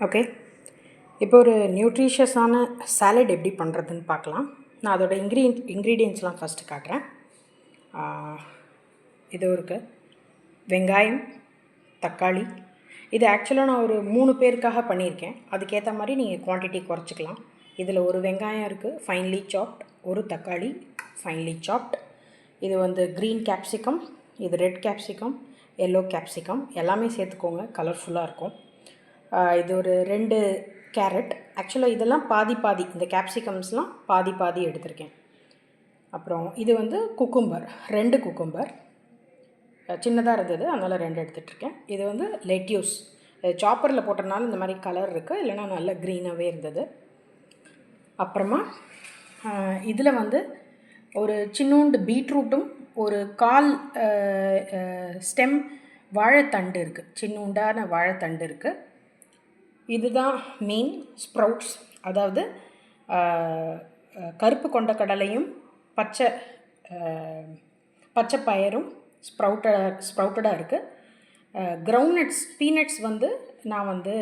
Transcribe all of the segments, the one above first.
Okay, இப்போ ஒரு நியூட்ரிஷியஸான salad எப்படி பண்ணுறதுன்னு பார்க்கலாம். நான் அதோட இன்க்ரீடியன்ட்ஸ்லாம் ஃபஸ்ட்டு காட்டுறேன். இது இருக்குது வெங்காயம், தக்காளி. இது ஆக்சுவலாக நான் ஒரு 3 பேருக்காக பண்ணியிருக்கேன். அதுக்கேற்ற மாதிரி நீங்கள் குவான்டிட்டி குறைச்சிக்கலாம். இதில் ஒரு வெங்காயம் இருக்குது, ஃபைன்லி சாப்ட். ஒரு தக்காளி, ஃபைன்லி சாப்ட். இது வந்து க்ரீன் கேப்சிகம், இது ரெட் கேப்சிகம், எல்லோ கேப்சிகம் எல்லாமே சேர்த்துக்கோங்க, கலர்ஃபுல்லாக இருக்கும். இது ஒரு 2 கேரட். ஆக்சுவலாக இதெல்லாம் பாதி பாதி, இந்த கேப்சிகம்ஸ்லாம் பாதி பாதி எடுத்திருக்கேன். அப்புறம் இது வந்து குக்கும்பர், 2 குக்கும்பர். சின்னதாக இருந்தது, அதனால் 2 எடுத்துகிட்ருக்கேன். இது வந்து லெட்யூஸ். சாப்பரில் போட்டனால இந்த மாதிரி கலர் இருக்குது, இல்லைனா நல்ல க்ரீனாகவே இருந்தது. அப்புறமா இதில் வந்து ஒரு சின்னோண்டு பீட்ரூட்டும் ஒரு 1/4 ஸ்டெம் வாழைத்தண்டு இருக்குது, சின்னோண்டான வாழைத்தண்டு இருக்குது. இதுதான் மெயின் ஸ்ப்ரவுட்ஸ், அதாவது கருப்பு கொண்ட கடலையும் பச்சை பயரும் ஸ்ப்ரவுட்டடாக இருக்குது. கிரவுண்ட்நட்ஸ், பீனட்ஸ் வந்து நான் வந்து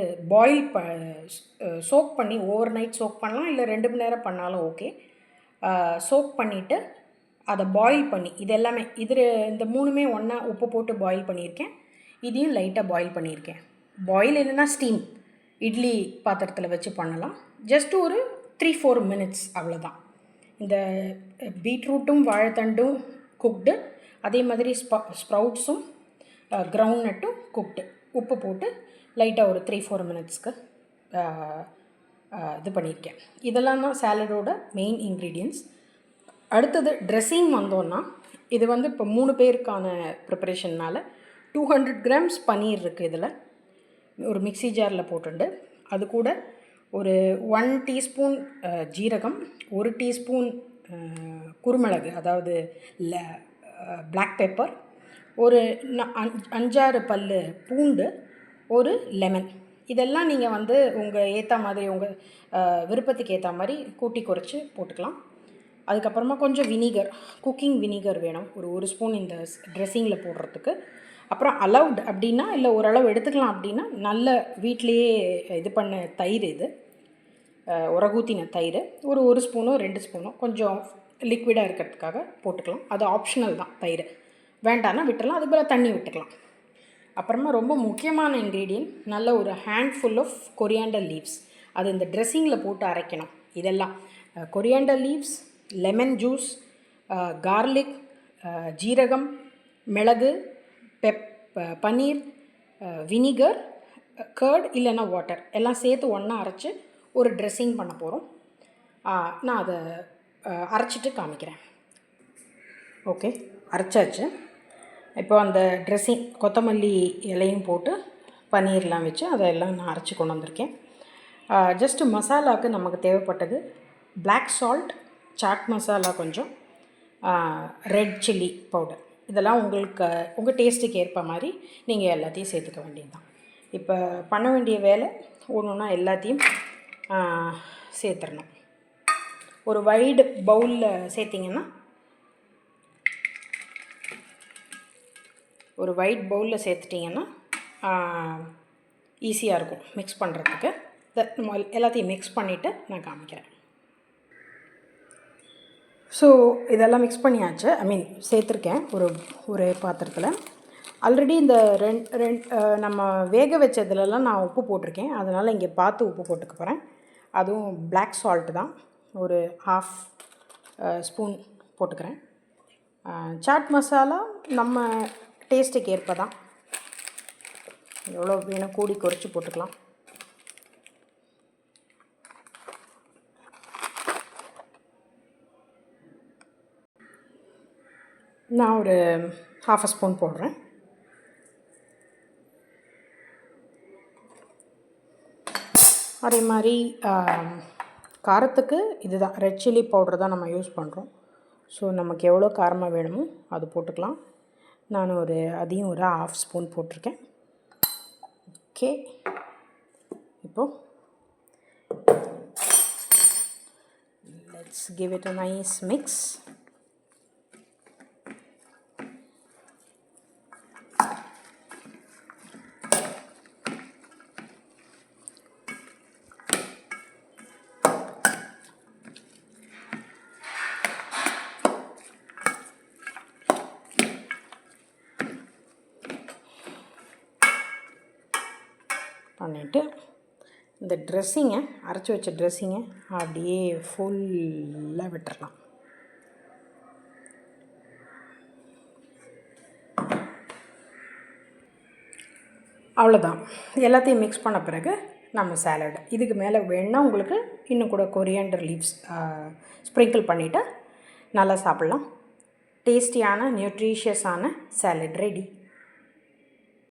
சோக் பண்ணி ஓவர் நைட் சோக் பண்ணலாம், இல்லை 2 மணி நேரம் பண்ணாலும் ஓகே. சோக் பண்ணிவிட்டு அதை பாயில் பண்ணி, இது எல்லாமே இந்த 3மே ஒன்றா உப்பு போட்டு பாயில் பண்ணியிருக்கேன். இதையும் லைட்டாக பாயில் பண்ணியிருக்கேன். பாயில் என்னென்னா ஸ்டீம், இட்லி பாத்திரத்தில் வச்சு பண்ணலாம். ஜஸ்ட் ஒரு 3-4 மினிட்ஸ் அவ்வளோதான். இந்த பீட்ரூட்டும் வாழைத்தண்டும் குக்டு, அதே மாதிரி ஸ்ப்ரவுட்ஸும் கிரவுண்ட்நட்டும் குக்டு. உப்பு போட்டு லைட்டாக ஒரு 3-4 மினிட்ஸ்க்கு இது பண்ணியிருக்கேன். இதெல்லாம் தான் சாலடோட மெயின் இன்க்ரீடியன்ட்ஸ். அடுத்தது ட்ரெஸ்ஸிங் வந்தோன்னா, இது வந்து இப்போ 3 பேருக்கான ப்ரிப்பரேஷன்னால் 200 கிராம்ஸ் பன்னீர் இருக்குது. இதில் ஒரு மிக்சி ஜாரில் போட்டுண்டு அது கூட ஒரு 1 டீஸ்பூன் ஜீரகம், 1 டீஸ்பூன் குருமிளகு, அதாவது பிளாக் பெப்பர், ஒரு 5-6 பல் பூண்டு, ஒரு லெமன். இதெல்லாம் நீங்கள் வந்து உங்கள் ஏற்ற மாதிரி, உங்கள் விருப்பத்துக்கு ஏற்ற மாதிரி கூட்டி குறைச்சி போட்டுக்கலாம். அதுக்கப்புறமா கொஞ்சம் வினிகர், குக்கிங் வினிகர் வேணும், ஒரு ஸ்பூன் இந்த ட்ரெஸ்ஸிங்கில் போடுறதுக்கு. அப்புறம் அலவுட் அப்படின்னா, இல்லை ஓரளவு எடுத்துக்கலாம் அப்படின்னா, நல்ல வீட்டிலையே இது பண்ண தயிர், இது உரகூத்தின தயிர் ஒரு ஸ்பூனோ 2 ஸ்பூனோ கொஞ்சம் லிக்விடாக இருக்கிறதுக்காக போட்டுக்கலாம். அது ஆப்ஷனல் தான். தயிர் வேண்டான்னா விட்டுடலாம், அது போல் தண்ணி விட்டுக்கலாம். அப்புறமா ரொம்ப முக்கியமான இன்க்ரீடியன்ட், நல்ல ஒரு ஹேண்ட்ஃபுல் ஆஃப் கொரியாண்டர் லீவ்ஸ். அது இந்த ட்ரெஸ்ஸிங்கில் போட்டு அரைக்கணும். இதெல்லாம் coriander leaves, lemon juice, garlic, ஜீரகம், மிளகு, பன்னீர், வினிகர், கர்ட் இல்லைன்னா வாட்டர் எல்லாம் சேர்த்து ஒன்றா அரைச்சி ஒரு ட்ரெஸ்ஸிங் பண்ண போகிறோம். நான் அதை அரைச்சிட்டு காமிக்கிறேன். ஓகே, அரைச்சாச்சு. இப்போ அந்த ட்ரெஸ்ஸிங் கொத்தமல்லி இலையும் போட்டு பன்னீர்லாம் வச்சு அதெல்லாம் நான் அரைச்சி கொண்டு வந்திருக்கேன். ஜஸ்ட்டு மசாலாவுக்கு நமக்கு தேவைப்பட்டது பிளாக் சால்ட், சாட் மசாலா கொஞ்சம், ரெட் சில்லி பவுடர். இதெல்லாம் உங்கள் டேஸ்ட்டுக்கு ஏற்ப மாதிரி நீங்கள் எல்லாத்தையும் சேர்த்துக்க வேண்டியது தான். இப்போ பண்ண வேண்டிய வேலை ஒன்று எல்லாத்தையும் சேர்த்துடணும். ஒரு வைடு பவுலில் சேர்த்திங்கன்னா, ஒரு ஒயிட் பவுலில் சேர்த்துட்டிங்கன்னா ஈஸியாக இருக்கும் மிக்ஸ் பண்ணுறதுக்கு. எல்லாத்தையும் மிக்ஸ் பண்ணிவிட்டு நான் காமிக்கிறேன். ஸோ இதெல்லாம் மிக்ஸ் பண்ணியாச்சு, சேர்த்துருக்கேன் ஒரு பாத்திரத்தில். ஆல்ரெடி இந்த நம்ம வேக வச்சதுலலாம் நான் உப்பு போட்டிருக்கேன், அதனால் இங்கே பார்த்து உப்பு போட்டுக்க போகிறேன். அதுவும் பிளாக் சால்ட் தான், ஒரு 1/2 ஸ்பூன் போட்டுக்கிறேன். சாட் மசாலா நம்ம டேஸ்ட்டுக்கு ஏற்ப தான், எவ்வளோ வேணும் கூடி குறைச்சி போட்டுக்கலாம். நான் ஒரு 1/2 ஸ்பூன் போடுறேன். அதே மாதிரி காரத்துக்கு இதுதான் ரெட் சில்லி பவுடர் தான் நம்ம யூஸ் பண்ணுறோம். ஸோ நமக்கு எவ்வளோ காரமாக வேணுமோ அது போட்டுக்கலாம். நான் அதையும் ஒரு 1/2 ஸ்பூன் போட்டிருக்கேன். ஓகே, இப்போது let's give it a nice mix. பண்ணிவிட்டு இந்த ட்ரெஸ்ஸிங்கை அரைச்சி வச்ச ட்ரெஸ்ஸிங்கை அப்படியே ஃபுல்லாக விட்டுறலாம். அவ்வளோதான். எல்லாத்தையும் மிக்ஸ் பண்ண பிறகு நம்ம சாலட் இதுக்கு மேலே வேணுன்னா உங்களுக்கு இன்னும் கூட கொரியாண்டர் லீவ்ஸ் ஸ்ப்ரிங்கிள் பண்ணிவிட்டு நல்லா சாப்பிட்லாம். டேஸ்டியான நியூட்ரிஷியஸான சாலட் ரெடி.